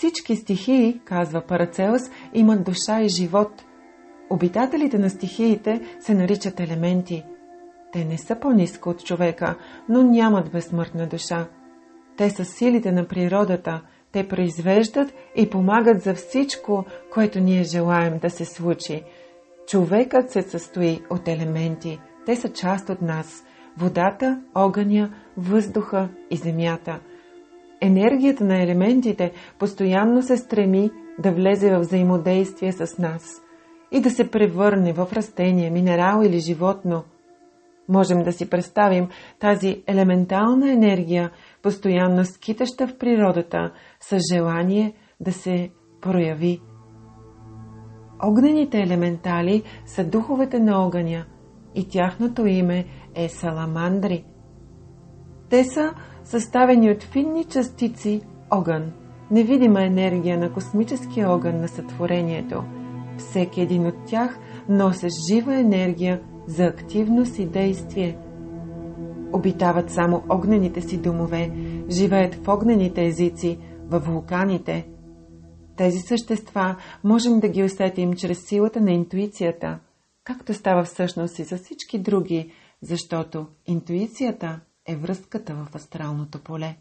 Всички стихии, казва Парацелс, имат душа и живот. Обитателите на стихиите се наричат елементи. Те не са по-ниско от човека, но нямат безсмъртна душа. Те са силите на природата. Те произвеждат и помагат за всичко, което ние желаем да се случи. Човекът се състои от елементи. Те са част от нас. Водата, огъня, въздуха и земята. Енергията на елементите постоянно се стреми да влезе в взаимодействие с нас и да се превърне в растение, минерал или животно. Можем да си представим тази елементална енергия, постоянно скитаща в природата, с желание да се прояви. Огнените елементали са духовете на огъня и тяхното име е саламандри. Те са съставени от финни частици огън, невидима енергия на космическия огън на сътворението. Всеки един от тях носи жива енергия за активност и действие. Обитават само огнените си домове, живеят в огнените езици, във вулканите. Тези същества можем да ги усетим чрез силата на интуицията, както става всъщност и за всички други, защото интуицията е връзката в астралното поле.